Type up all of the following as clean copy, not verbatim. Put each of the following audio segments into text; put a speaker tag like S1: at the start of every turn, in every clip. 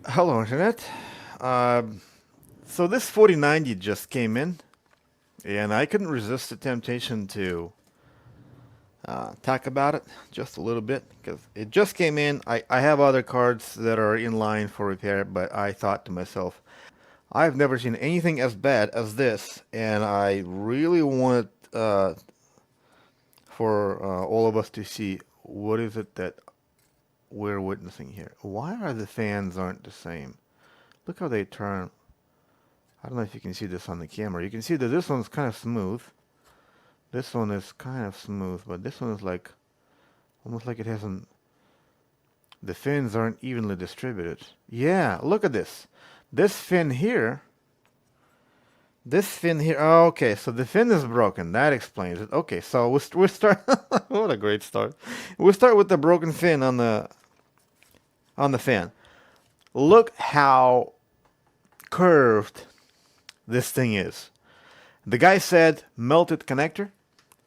S1: Hello, Internet. So this 4090 just came in, and I couldn't resist the temptation to talk about it just a little bit because it just came in. I have other cards that are in line for repair, but I thought to myself, I've never seen anything as bad as this, and I really wanted for all of us to see what is it that we're witnessing here. Why are the fans aren't the same? Look how they turn. I don't know if you can see this on the camera. You can see that this one's kind of smooth. This one is kind of smooth, but this one is like almost like it hasn't. The fins aren't evenly distributed. Yeah, look at this. This fin here. This fin here. Oh, okay, so the fin is broken. That explains it. Okay, so we start. What a great start. We start with the broken fin on the fan. Look how curved this thing is. The guy said melted connector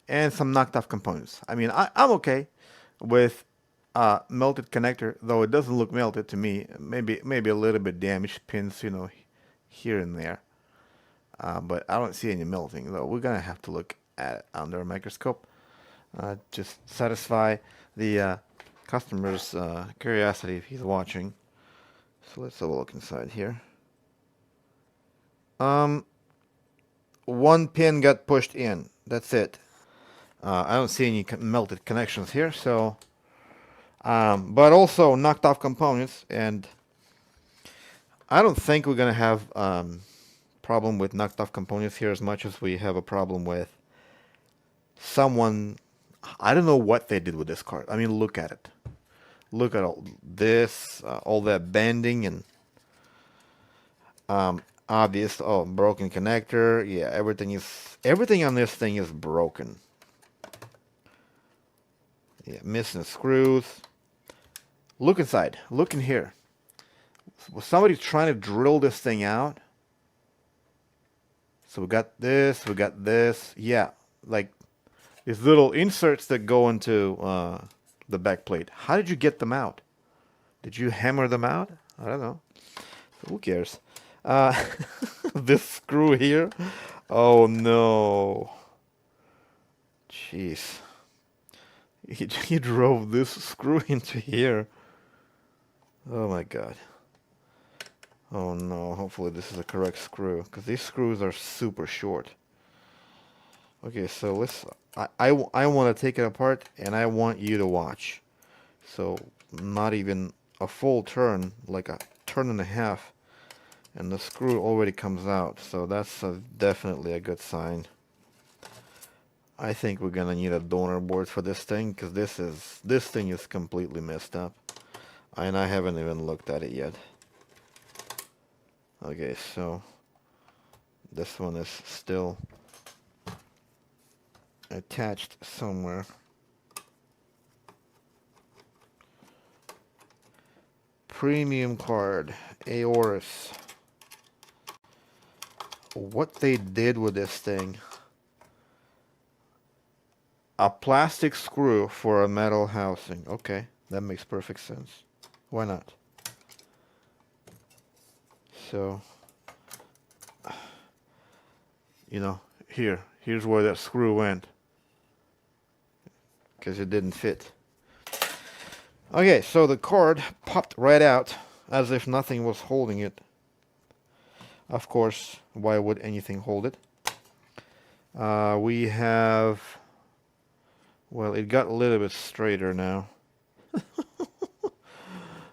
S1: and some knocked off components. I mean, I'm okay with melted connector, though it doesn't look melted to me. Maybe a little bit damaged pins, here and there. But I don't see any melting, though. We're gonna have to look at it under a microscope. Just satisfy the customer's curiosity if he's watching. So let's have a look inside here. One pin got pushed in. That's it. I don't see any melted connections here, so but also knocked off components, and I don't think we're gonna have problem with knocked off components here as much as we have a problem with someone. I don't know what they did with this card. I mean, look at it. Look at all this, all that bending and obvious. Oh, broken connector. Yeah, everything on this thing is broken. Yeah, missing screws. Look inside. Look in here. Was somebody trying to drill this thing out? So we got this. We got this. Yeah, like these little inserts that go into the back plate. How did you get them out? Did you hammer them out? I don't know. Who cares? This screw here. Oh no. Jeez. He drove this screw into here. Oh my god. Oh no, hopefully this is the correct screw, because these screws are super short. Okay, so I want to take it apart, and I want you to watch. So, not even a full turn, like a turn and a half, and the screw already comes out, so that's definitely a good sign. I think we're gonna need a donor board for this thing, because this thing is completely messed up, and I haven't even looked at it yet. Okay, so this one is still attached somewhere. Premium card, Aorus. What they did with this thing. A plastic screw for a metal housing. Okay, that makes perfect sense. Why not? So, here's where that screw went, because it didn't fit. Okay, so the cord popped right out as if nothing was holding it. Of course, why would anything hold it? We have, well, it got a little bit straighter now.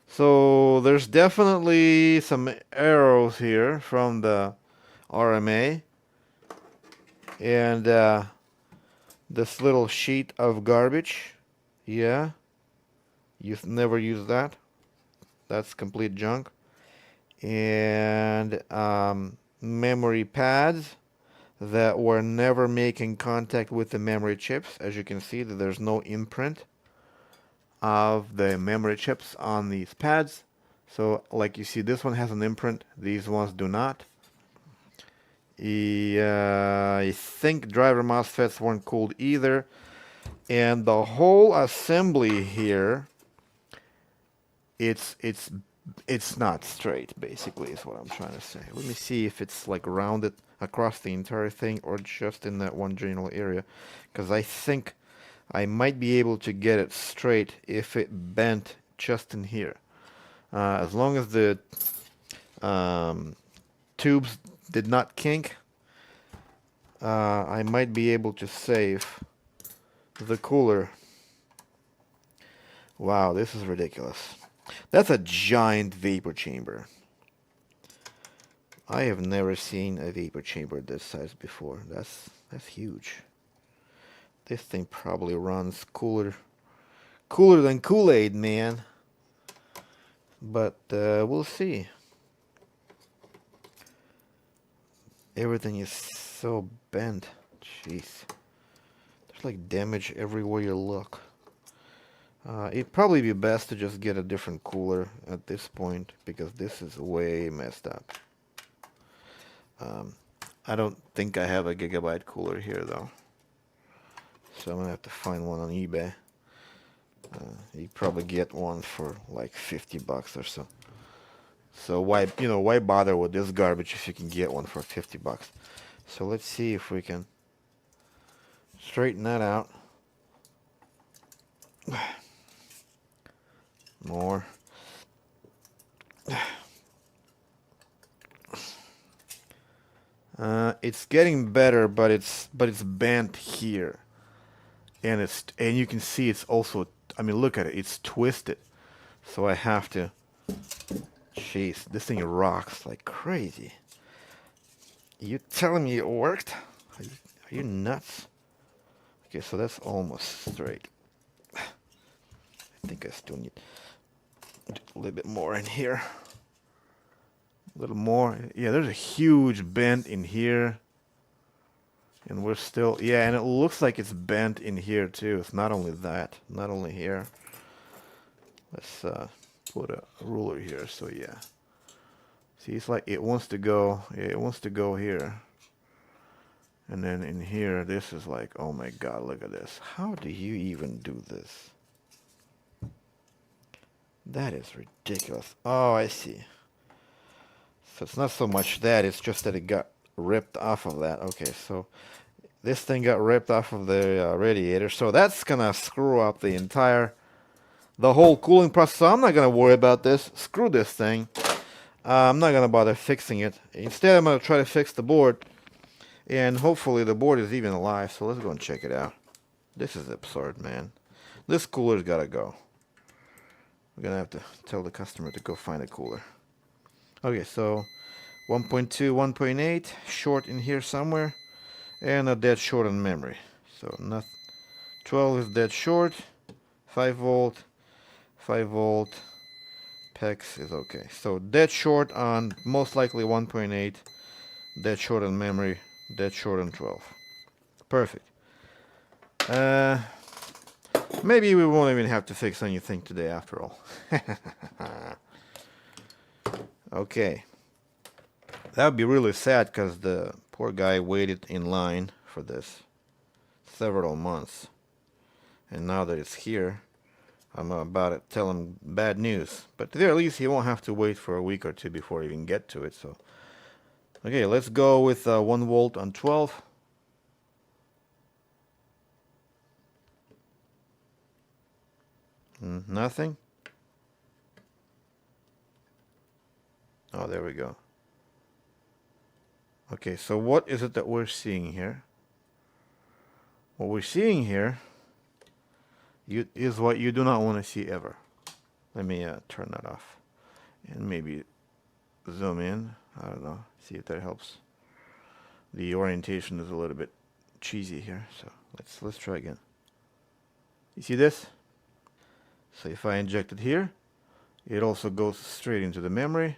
S1: So there's definitely some arrows here from the RMA. And this little sheet of garbage. Yeah. You've never used that. That's complete junk. And memory pads that were never making contact with the memory chips. As you can see, that there's no imprint of the memory chips on these pads. So like you see, this one has an imprint, these ones do not. I think driver MOSFETs weren't cooled either. And the whole assembly here, it's it's not straight, basically, is what I'm trying to say. Let me see if it's like rounded across the entire thing or just in that one general area, because I think I might be able to get it straight if it bent just in here. As long as the um, tubes did not kink, I might be able to save the cooler. Wow, this is ridiculous. That's a giant vapor chamber. I have never seen a vapor chamber this size before. That's huge. This thing probably runs cooler than Kool-Aid, man. But we'll see. Everything is so bent. Jeez. There's like damage everywhere you look. It'd probably be best to just get a different cooler at this point, because this is way messed up. I don't think I have a gigabyte cooler here though, so I'm gonna have to find one on eBay. You probably get one for like 50 bucks or so. So why bother with this garbage if you can get one for 50 bucks? So let's see if we can straighten that out. More. It's getting better, but it's bent here, and you can see it's also. I mean, look at it. It's twisted, so I have to. Jeez, this thing rocks like crazy. You telling me it worked? Are you nuts? Okay, so that's almost straight. I think I still need a little bit more in here. A little more. Yeah, there's a huge bend in here. And we're still, yeah, and it looks like it's bent in here too. It's not only that, not only here. Let's put a ruler here, so yeah. See, it's like it wants to go, yeah, it wants to go here. And then in here, this is like, oh my God, look at this. How do you even do this? That is ridiculous. Oh, I see. So it's not so much that, it's just that it got ripped off of that. Okay, so this thing got ripped off of the radiator. So that's gonna screw up the whole cooling process. So I'm not gonna worry about this. Screw this thing. I'm not gonna bother fixing it. Instead, I'm gonna try to fix the board. And hopefully the board is even alive. So let's go and check it out. This is absurd, man. This cooler's gotta go. We're gonna have to tell the customer to go find a cooler. Okay, so 1.2, 1.8, short in here somewhere, and a dead short on memory. So not 12 is dead short, 5 volt, 5 volt, PEX is okay. So dead short on most likely 1.8, dead short on memory, dead short on 12. Perfect. Maybe we won't even have to fix anything today after all. Okay. That would be really sad because the poor guy waited in line for this several months. And now that it's here, I'm about to tell him bad news. But at the very least, he won't have to wait for a week or two before he can get to it. So, okay, let's go with 1 volt on 12. Nothing. Oh, there we go. Okay, so what is it that we're seeing here? What we're seeing here is what you do not want to see ever. Let me turn that off and maybe zoom in. I don't know. See if that helps. The orientation is a little bit cheesy here, so let's try again. You see this? So if I inject it here, it also goes straight into the memory.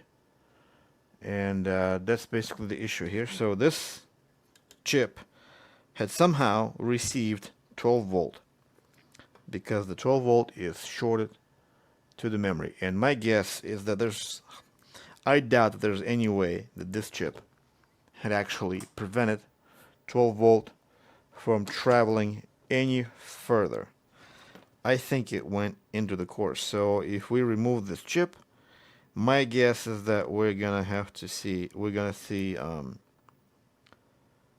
S1: And that's basically the issue here. So this chip had somehow received 12 volt because the 12 volt is shorted to the memory. And my guess is that I doubt that there's any way that this chip had actually prevented 12 volt from traveling any further. I think it went into the core. So if we remove this chip My guess is that we're gonna see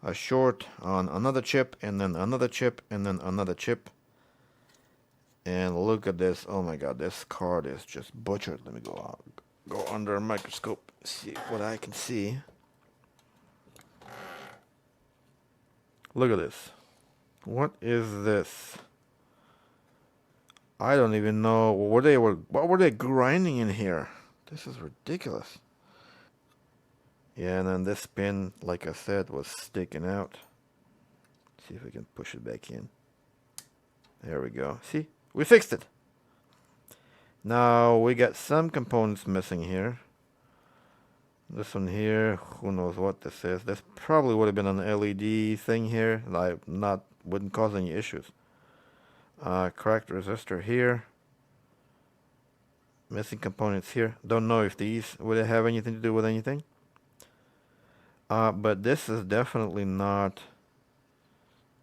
S1: a short on another chip, and then another chip, and then another chip. And look at this. Oh my god, this card is just butchered. Let me go under a microscope, see what I can see. Look at this. What is this? I don't even know what were they grinding in here. This is ridiculous. Yeah, and then this pin, like I said, was sticking out. See if we can push it back in. There we go. See? We fixed it. Now we got some components missing here. This one here, who knows what this is. This probably would have been an LED thing here. Wouldn't cause any issues. Cracked resistor here. Missing components here. Don't know if these would have anything to do with anything. But this is definitely not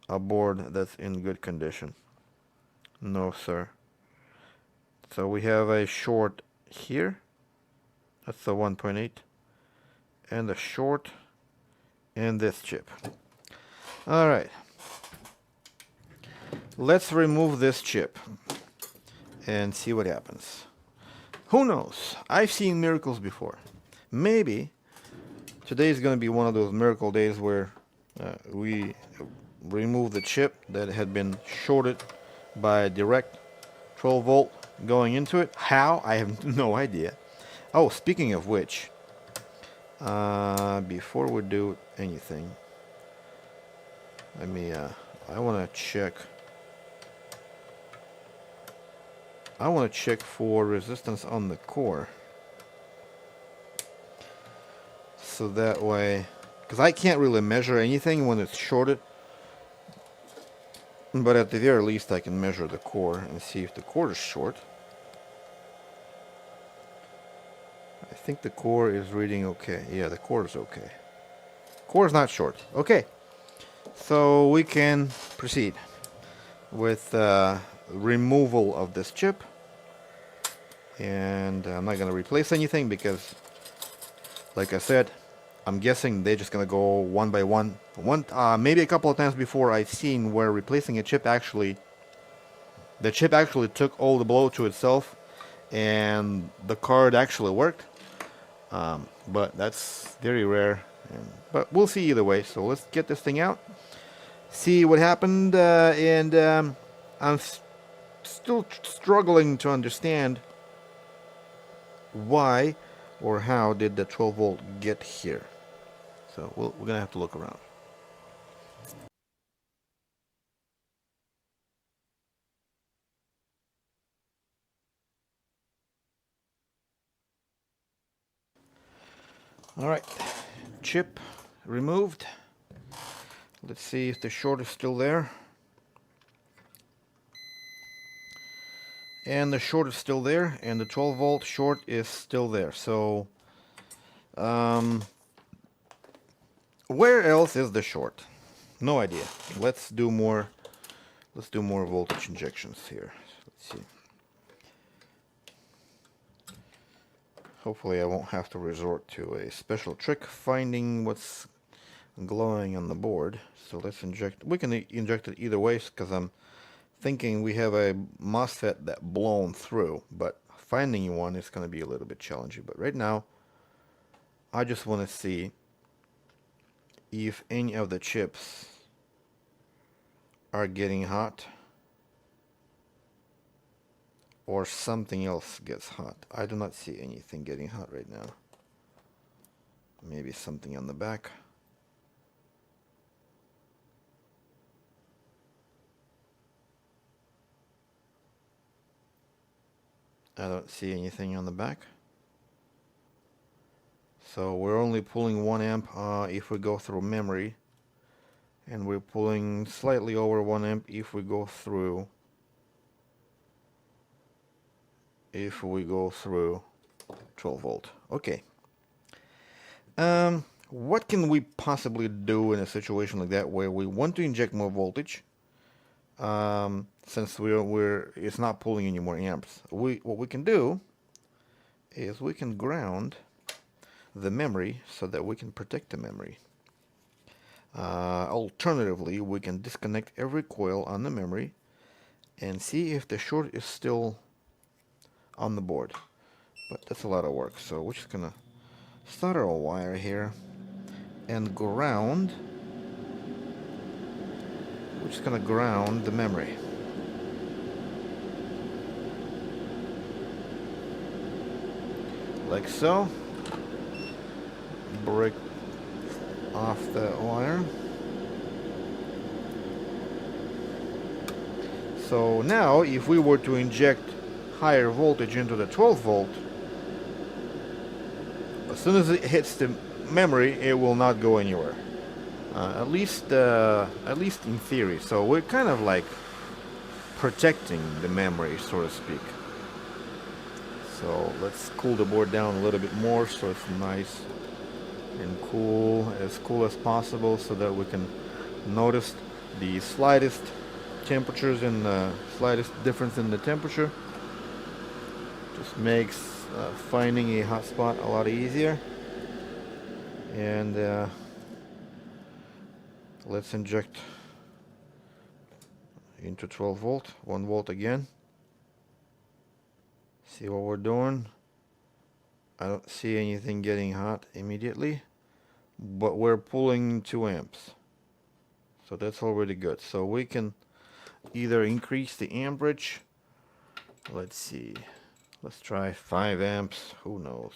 S1: a board that's in good condition. No, sir. So we have a short here. That's the 1.8. And a short in this chip. Alright. Let's remove this chip and see what happens. Who knows? I've seen miracles before. Maybe today is going to be one of those miracle days where we remove the chip that had been shorted by a direct 12 volt going into it. How? I have no idea. Oh, speaking of which, before we do anything, let me, I want to check. I want to check for resistance on the core. So that way, because I can't really measure anything when it's shorted. But at the very least I can measure the core and see if the core is short. I think the core is reading okay. Yeah, the core is okay. Core is not short. Okay. So we can proceed with removal of this chip. And I'm not going to replace anything because, like I said, I'm guessing they're just going to go one by one. Maybe a couple of times before I've seen where replacing a chip the chip actually took all the blow to itself and the card actually worked. But that's very rare. But we'll see either way. So let's get this thing out, see what happened, and I'm still struggling to understand why or how did the 12 volt get here. So we're gonna have to look around. All right, chip removed. Let's see if the short is still there. And the short is still there, and the 12 volt short is still there. So where else is the short? No idea. Let's do more voltage injections here. Let's see. Hopefully I won't have to resort to a special trick finding what's glowing on the board. So let's inject. We can inject it either way because I'm thinking we have a MOSFET that blown through, but finding one is going to be a little bit challenging. But right now I just want to see if any of the chips are getting hot or something else gets hot. I do not see anything getting hot right now. Maybe something on the back. I don't see anything on the back. So we're only pulling 1 amp if we go through memory, and we're pulling slightly over 1 amp if we go through 12 volt. Okay. What can we possibly do in a situation like that where we want to inject more voltage? Since it's not pulling any more amps, what we can do is we can ground the memory so that we can protect the memory. Alternatively, we can disconnect every coil on the memory and see if the short is still on the board. But that's a lot of work, so we're just gonna solder a wire here and ground. We're just gonna ground the memory. Like so. Break off the wire. So now if we were to inject higher voltage into the 12 volt, as soon as it hits the memory, it will not go anywhere. At least in theory. So we're kind of like protecting the memory, so to speak. So let's cool the board down a little bit more so it's nice and cool as possible, so that we can notice the slightest temperatures and the slightest difference in the temperature. Just makes finding a hot spot a lot easier. And let's inject into 12 volt, 1 volt again. See what we're doing. I don't see anything getting hot immediately, but we're pulling 2 amps. So that's already good. So we can either increase the amperage. Let's see. Let's try 5 amps. Who knows?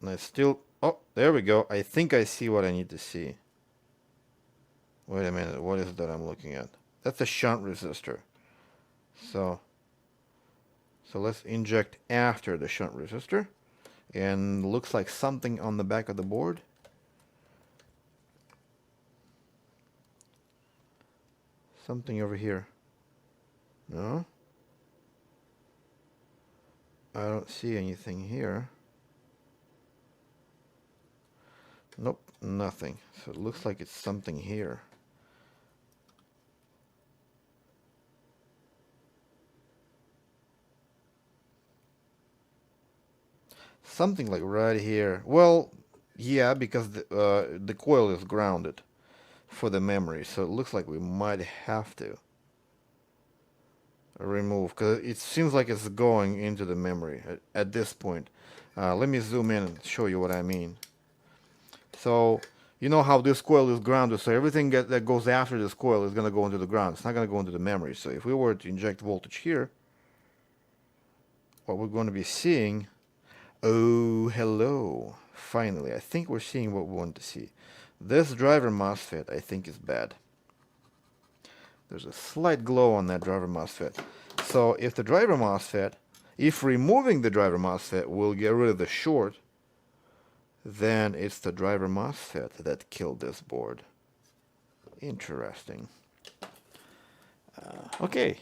S1: And I still... Oh, there we go. I think I see what I need to see. Wait a minute. What is that I'm looking at? That's a shunt resistor. So let's inject after the shunt resistor. And looks like something on the back of the board. Something over here. No? I don't see anything here. Nope, nothing. So it looks like it's something here. Something like right here. Well, yeah, because the coil is grounded for the memory, so it looks like we might have to remove, because it seems like it's going into the memory at this point. Let me zoom in and show you what I mean. So you know how this coil is grounded, so everything that goes after this coil is going to go into the ground. It's not going to go into the memory. So if we were to inject voltage here, what we're going to be seeing... Oh, hello. Finally, I think we're seeing what we want to see. This driver MOSFET, I think, is bad. There's a slight glow on that driver MOSFET. So if the driver MOSFET, if removing the driver MOSFET will get rid of the short, then it's the driver MOSFET that killed this board. Interesting. Okay,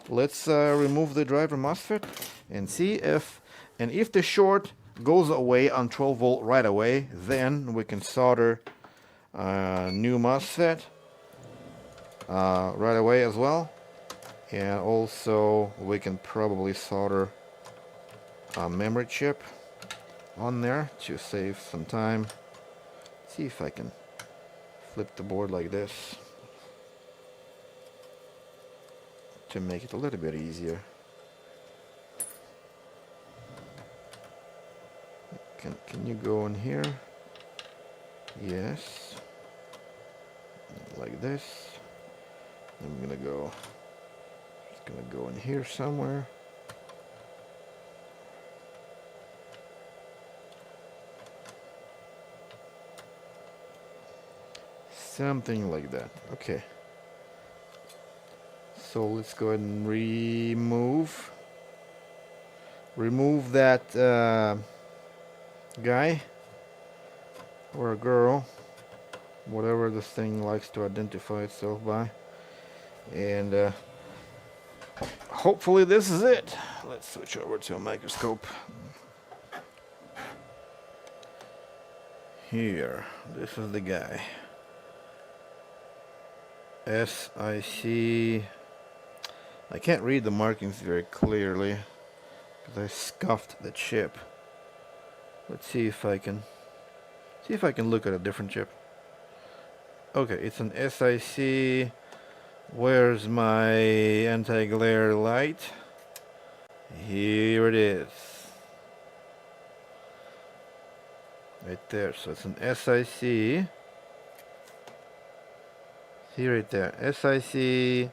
S1: let's remove the driver MOSFET and see if... And if the short goes away on 12 volt right away, then we can solder new MOSFET right away as well. And also we can probably solder a memory chip on there to save some time. See if I can flip the board like this to make it a little bit easier. Can you go in here? Yes. Like this. I'm gonna go. Just gonna go in here somewhere. Something like that. Okay. So let's go ahead and remove that guy or a girl, whatever this thing likes to identify itself by, and hopefully this is it. Let's switch over to a microscope. Here, this is the guy. SIC I can't read the markings very clearly because I scuffed the chip. Let's see if I can look at a different chip. Okay, it's an SIC. Where's my anti-glare light? Here it is. Right there. So it's an SIC. See right there. SIC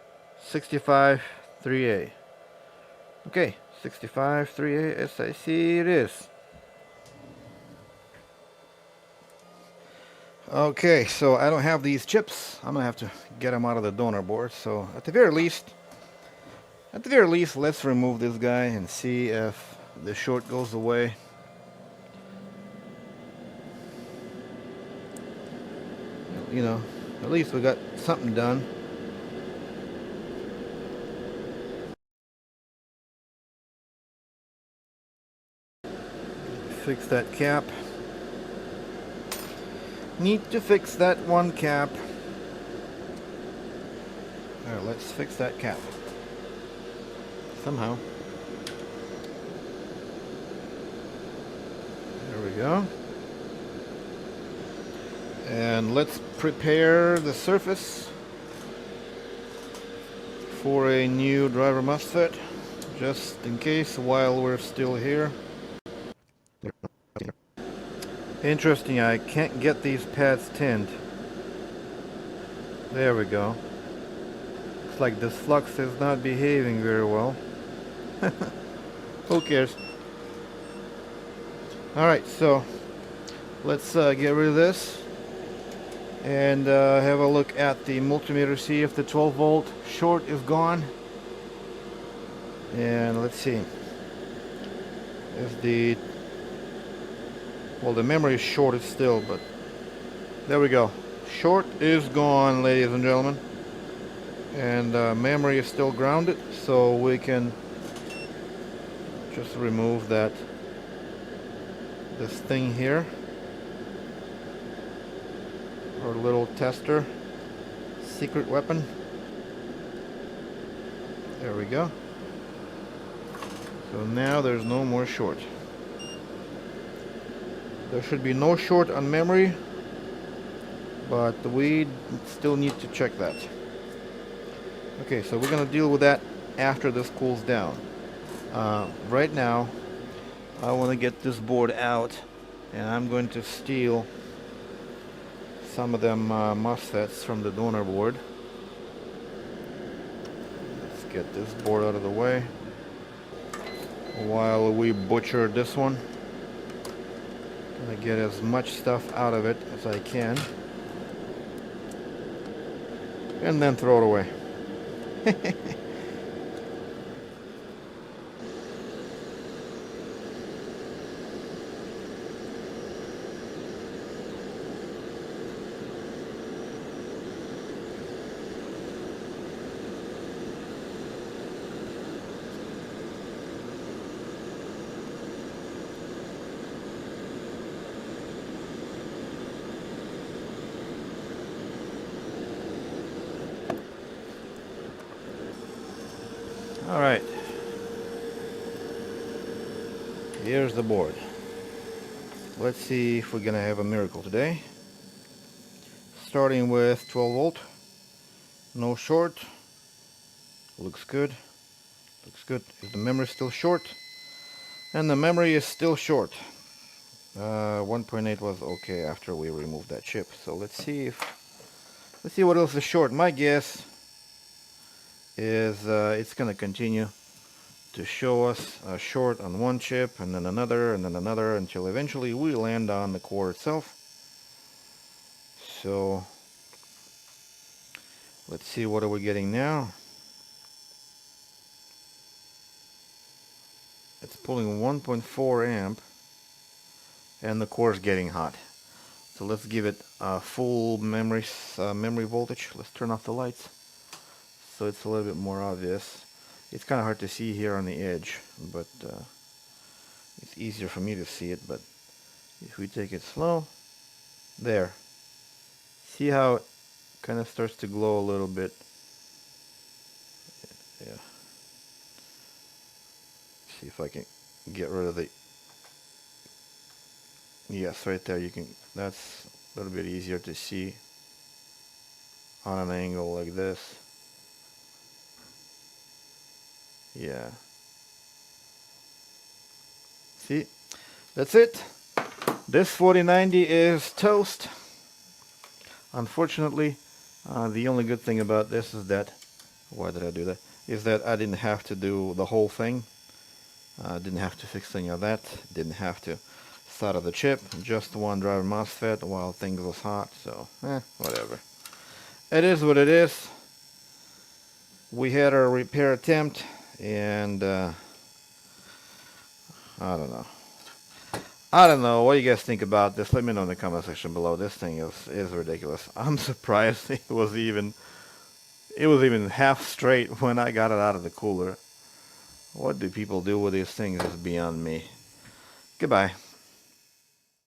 S1: 65-3A. Okay, 65-3A SIC it is. Okay, so I don't have these chips. I'm gonna have to get them out of the donor board. So at the very least, let's remove this guy and see if the short goes away. You know, at least we got something done. Fix that cap. Need to fix that one cap. Alright, let's fix that cap. Somehow. There we go. And let's prepare the surface for a new driver MOSFET, just in case while we're still here. Interesting, I can't get these pads tinned. There we go. Looks like this flux is not behaving very well. Who cares? Alright, so let's get rid of this and have a look at the multimeter, see if the 12 volt short is gone. And let's see if the memory is shorted still, but there we go. Short is gone, ladies and gentlemen, and memory is still grounded, so we can just remove this thing here, our little tester, secret weapon. There we go. So now there's no more short. There should be no short on memory, but we still need to check that. Okay, so we're going to deal with that after this cools down. Right now, I want to get this board out, and I'm going to steal some of them MOSFETs from the donor board. Let's get this board out of the way while we butcher this one. Gonna get as much stuff out of it as I can, and then throw it away. Alright, here's the board. Let's see if we're gonna have a miracle today. Starting with 12 volt, no short. Looks good. Looks good. Is the memory still short? And the memory is still short. 1.8 was okay after we removed that chip. So let's see what else is short. My guess is it's gonna continue to show us a short on one chip, and then another, until eventually we land on the core itself. So let's see, what are we getting now? It's pulling 1.4 amp, and the core is getting hot. So let's give it a full memory voltage. Let's turn off the lights so it's a little bit more obvious. It's kind of hard to see here on the edge, but it's easier for me to see it. But if we take it slow, there. See how it kind of starts to glow a little bit? Yeah. see if I can get rid of the, yes, right there. You can, that's a little bit easier to see on an angle like this. Yeah. See, that's it. This 4090 is toast. Unfortunately, the only good thing about this is that, why did I do that? Is that I didn't have to do the whole thing. Didn't have to fix any of that. Didn't have to solder the chip. Just one driver MOSFET while things was hot. So, whatever. It is what it is. We had our repair attempt, and I don't know. I don't know. What do you guys think about this? Let me know in the comment section below. This thing is ridiculous. I'm surprised it was even half straight when I got it out of the cooler. What do people do with these things is beyond me. Goodbye.